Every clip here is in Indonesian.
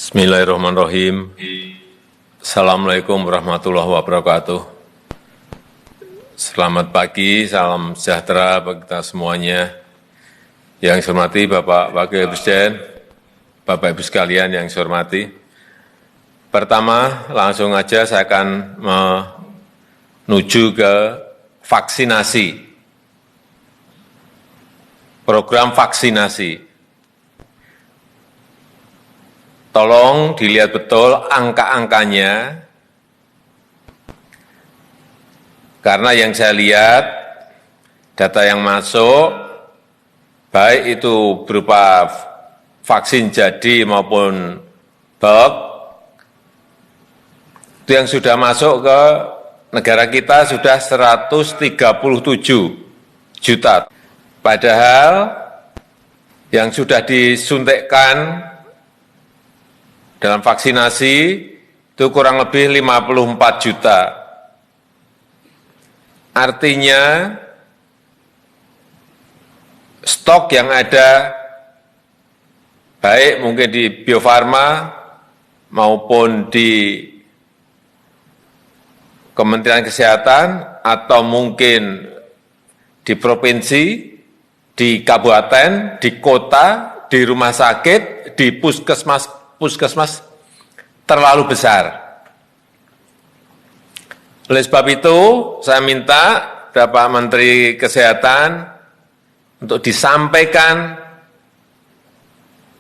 Bismillahirrahmanirrahim. Assalamualaikum warahmatullahi wabarakatuh. Selamat pagi, salam sejahtera bagi kita semuanya. Yang saya hormati Bapak Wakil Presiden, Bapak Ibu sekalian yang saya hormati. Pertama, langsung aja saya akan menuju ke vaksinasi. Program vaksinasi. Tolong dilihat betul angka-angkanya, karena yang saya lihat, data yang masuk, baik itu berupa vaksin jadi maupun bulk, itu yang sudah masuk ke negara kita sudah 137 juta. Padahal yang sudah disuntikkan dalam vaksinasi itu kurang lebih 54 juta. Artinya stok yang ada baik mungkin di Bio Farma maupun di Kementerian Kesehatan atau mungkin di provinsi, di kabupaten, di kota, di rumah sakit, di puskesmas terlalu besar. Oleh sebab itu, saya minta Bapak Menteri Kesehatan untuk disampaikan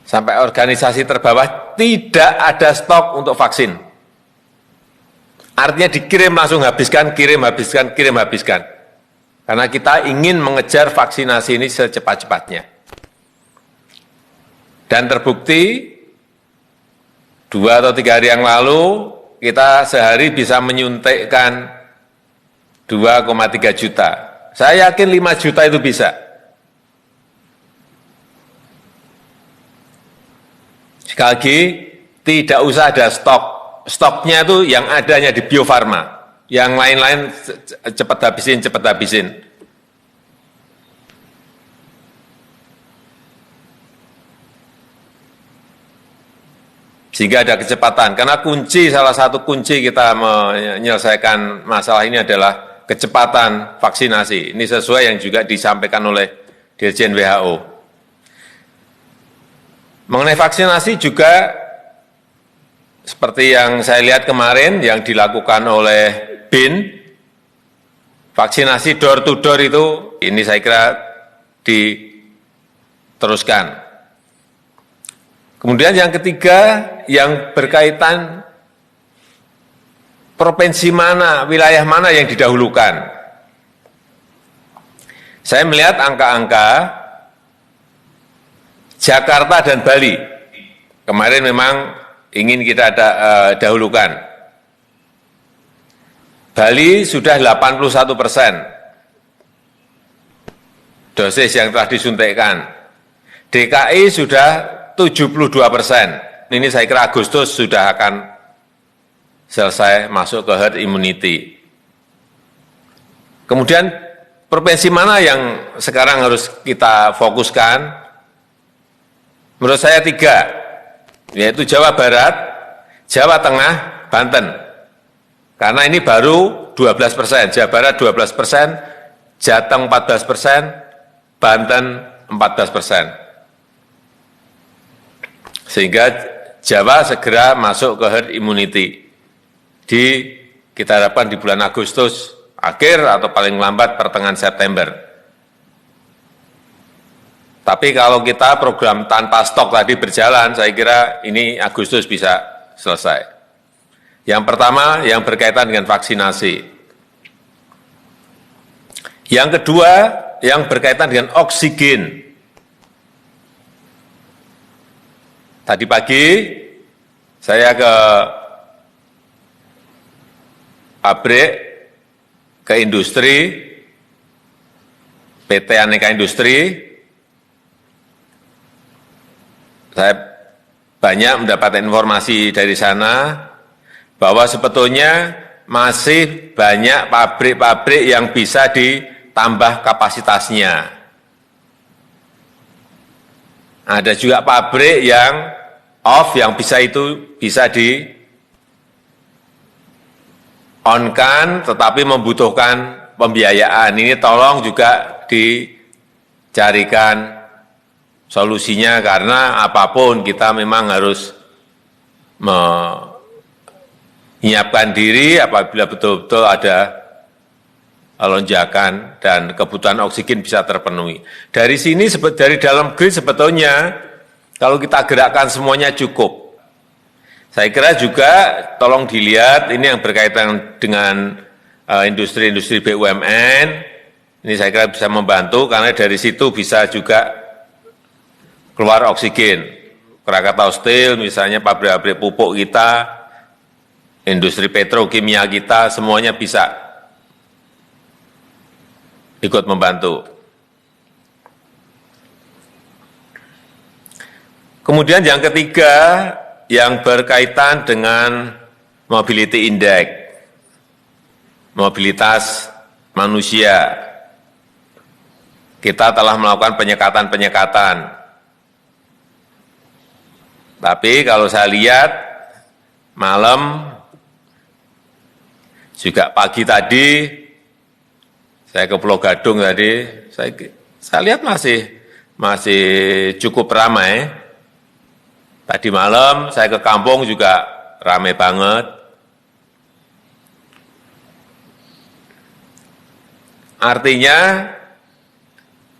sampai organisasi terbawah tidak ada stok untuk vaksin. Artinya dikirim langsung habiskan, kirim habiskan, kirim habiskan. Karena kita ingin mengejar vaksinasi ini secepat-cepatnya. Dan terbukti 2 atau 3 hari yang lalu, kita sehari bisa menyuntikkan 2,3 juta. Saya yakin 5 juta itu bisa. Sekali lagi, tidak usah ada stok. Stoknya itu yang adanya di Bio Farma. Yang lain-lain cepat habisin. Sehingga ada kecepatan, karena salah satu kunci kita menyelesaikan masalah ini adalah kecepatan vaksinasi. Ini sesuai yang juga disampaikan oleh Dirjen WHO. Mengenai vaksinasi juga, seperti yang saya lihat kemarin, yang dilakukan oleh BIN, vaksinasi door to door itu, ini saya kira diteruskan. Kemudian yang ketiga, yang berkaitan provinsi mana, wilayah mana yang didahulukan. Saya melihat angka-angka Jakarta dan Bali. Kemarin memang ingin kita dahulukan. Bali sudah 81% dosis yang telah disuntikkan. DKI sudah 72%. Ini saya kira Agustus sudah akan selesai masuk ke herd immunity. Kemudian provinsi mana yang sekarang harus kita fokuskan? Menurut saya 3, yaitu Jawa Barat, Jawa Tengah, Banten. Karena ini baru 12%, Jawa Barat 12%, Jateng 14%, Banten 14%. Sehingga Jawa segera masuk ke herd immunity. Kita harapkan di bulan Agustus akhir atau paling lambat pertengahan September. Tapi kalau kita program tanpa stok tadi berjalan, saya kira ini Agustus bisa selesai. Yang pertama, yang berkaitan dengan vaksinasi. Yang kedua, yang berkaitan dengan oksigen. Tadi pagi saya ke pabrik, ke industri, PT Aneka Industri. Saya banyak mendapat informasi dari sana bahwa sebetulnya masih banyak pabrik-pabrik yang bisa ditambah kapasitasnya. Ada juga pabrik yang off, yang bisa itu bisa di on-kan, tetapi membutuhkan pembiayaan. Ini tolong juga dicarikan solusinya, karena apapun kita memang harus menyiapkan diri apabila betul-betul ada lonjakan dan kebutuhan oksigen bisa terpenuhi. Dari sini, dari dalam grid sebetulnya, kalau kita gerakkan semuanya cukup. Saya kira juga tolong dilihat ini yang berkaitan dengan industri-industri BUMN, ini saya kira bisa membantu karena dari situ bisa juga keluar oksigen. Krakatau Steel misalnya, pabrik-pabrik pupuk kita, industri petrokimia kita, semuanya bisa ikut membantu. Kemudian yang ketiga, yang berkaitan dengan mobility index, mobilitas manusia. Kita telah melakukan penyekatan-penyekatan. Tapi kalau saya lihat malam, juga pagi tadi, saya ke Pulau Gadung tadi, saya lihat masih cukup ramai. Tadi malam saya ke kampung juga ramai banget. Artinya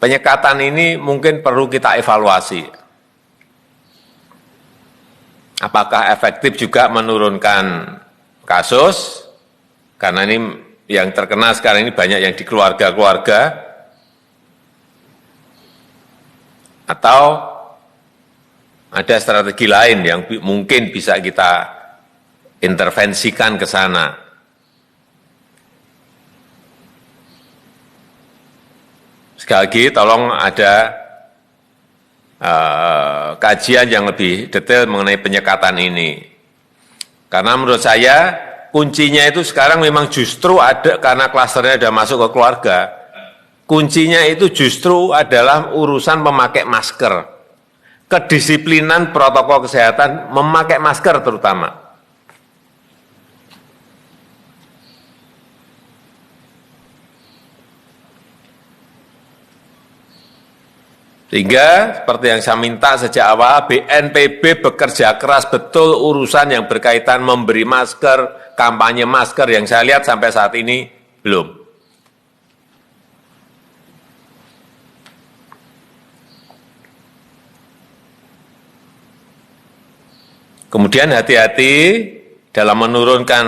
penyekatan ini mungkin perlu kita evaluasi. Apakah efektif juga menurunkan kasus? Karena ini yang terkena sekarang ini banyak yang di keluarga-keluarga. Atau ada strategi lain yang mungkin bisa kita intervensikan ke sana. Sekali lagi, tolong ada kajian yang lebih detail mengenai penyekatan ini. Karena menurut saya, kuncinya itu sekarang memang justru ada, karena klasternya sudah masuk ke keluarga, kuncinya itu justru adalah urusan memakai masker. Kedisiplinan protokol kesehatan, memakai masker terutama. Sehingga seperti yang saya minta sejak awal, BNPB bekerja keras betul urusan yang berkaitan memberi masker, kampanye masker yang saya lihat sampai saat ini belum. Kemudian hati-hati dalam menurunkan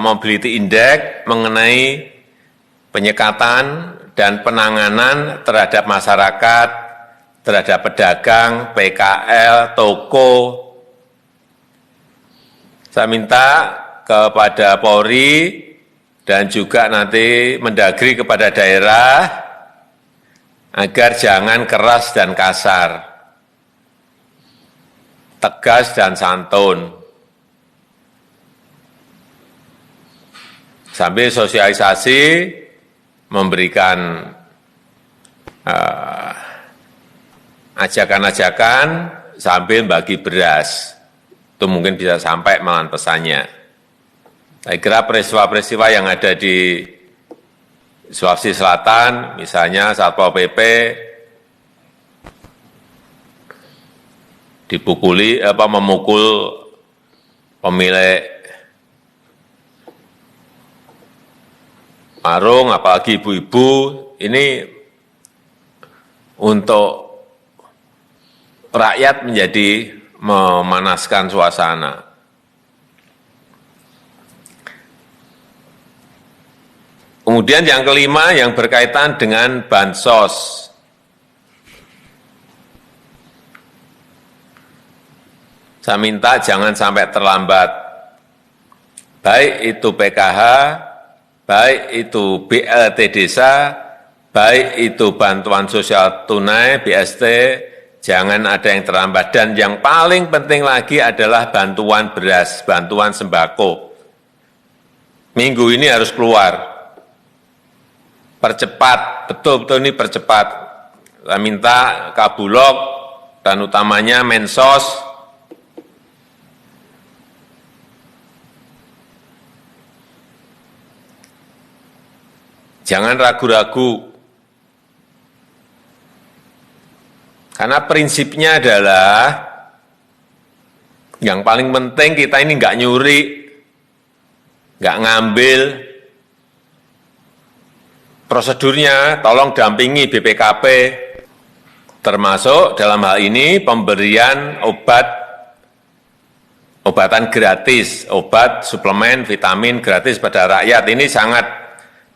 mobility index mengenai penyekatan dan penanganan terhadap masyarakat, terhadap pedagang, PKL, toko. Saya minta kepada Polri dan juga nanti Mendagri kepada daerah agar jangan keras dan kasar, tegas dan santun. Sambil sosialisasi memberikan ajakan-ajakan sambil bagi beras. Itu mungkin bisa sampai malahan pesannya. Saya kira peristiwa-peristiwa yang ada di Sulawesi Selatan, misalnya Satpol PP dipukuli, memukul pemilik warung, apalagi ibu-ibu, ini untuk rakyat menjadi memanaskan suasana. Kemudian yang kelima yang berkaitan dengan bansos. Saya minta jangan sampai terlambat. Baik itu PKH, baik itu BLT desa, baik itu bantuan sosial tunai, BST, jangan ada yang terlambat. Dan yang paling penting lagi adalah bantuan beras, bantuan sembako. Minggu ini harus keluar. Percepat, betul-betul ini percepat. Saya minta Kabulok dan utamanya Mensos Jangan ragu-ragu. Karena prinsipnya adalah yang paling penting kita ini nggak nyuri, nggak ngambil. Prosedurnya tolong dampingi BPKP, termasuk dalam hal ini pemberian obatan gratis, obat, suplemen, vitamin gratis pada rakyat. Ini sangat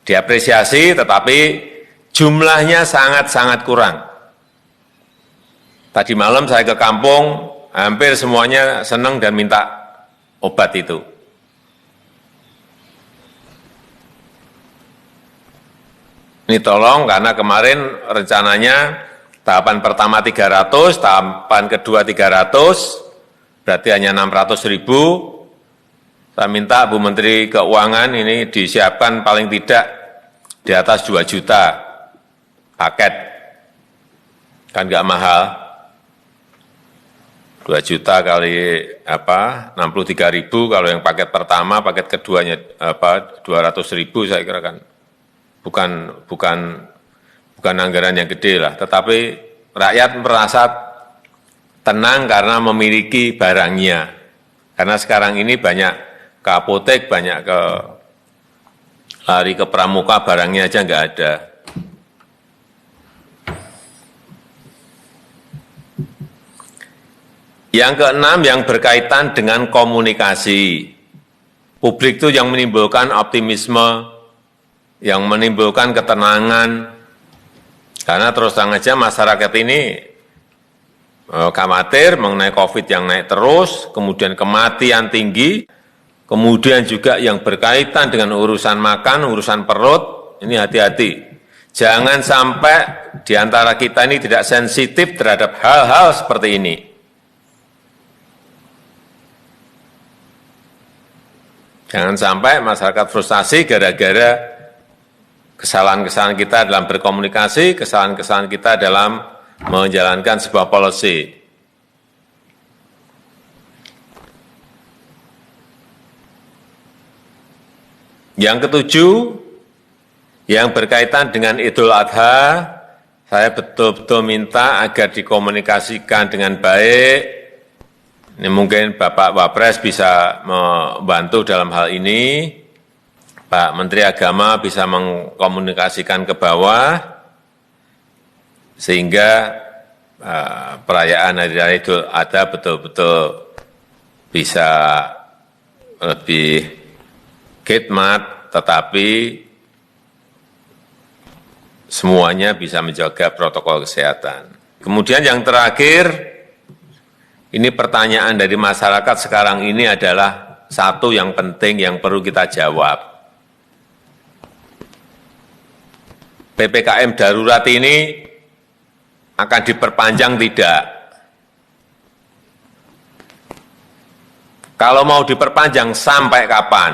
diapresiasi, tetapi jumlahnya sangat-sangat kurang. Tadi malam saya ke kampung, hampir semuanya senang dan minta obat itu. Ini tolong, karena kemarin rencananya tahapan pertama 300, tahapan kedua 300, berarti hanya 600.000. Saya minta Bu Menteri Keuangan ini disiapkan paling tidak di atas 2 juta paket. Kan nggak mahal. 2 juta kali 63.000, kalau yang paket pertama, paket keduanya 200.000, saya kira kan bukan anggaran yang gede lah, tetapi rakyat merasa tenang karena memiliki barangnya. Karena sekarang ini banyak ke apotek, banyak lari ke pramuka, barangnya aja nggak ada. Yang keenam, yang berkaitan dengan komunikasi. Publik itu yang menimbulkan optimisme, yang menimbulkan ketenangan. Karena terus terang aja masyarakat ini khawatir mengenai COVID yang naik terus, kemudian kematian tinggi, kemudian juga yang berkaitan dengan urusan makan, urusan perut, ini hati-hati. Jangan sampai di antara kita ini tidak sensitif terhadap hal-hal seperti ini. Jangan sampai masyarakat frustasi gara-gara kesalahan-kesalahan kita dalam berkomunikasi, kesalahan-kesalahan kita dalam menjalankan sebuah policy. Yang ketujuh, yang berkaitan dengan Idul Adha, saya betul-betul minta agar dikomunikasikan dengan baik. Ini mungkin Bapak Wapres bisa membantu dalam hal ini, Pak Menteri Agama bisa mengkomunikasikan ke bawah, sehingga perayaan Hari Raya Idul Adha betul-betul bisa lebih khidmat, tetapi semuanya bisa menjaga protokol kesehatan. Kemudian yang terakhir, ini pertanyaan dari masyarakat sekarang ini adalah satu yang penting yang perlu kita jawab. PPKM darurat ini akan diperpanjang tidak? Kalau mau diperpanjang sampai kapan?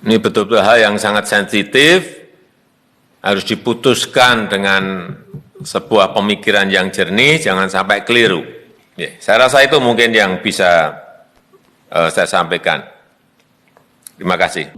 Ini betul-betul hal yang sangat sensitif, harus diputuskan dengan sebuah pemikiran yang jernih, jangan sampai keliru. Saya rasa itu mungkin yang bisa saya sampaikan. Terima kasih.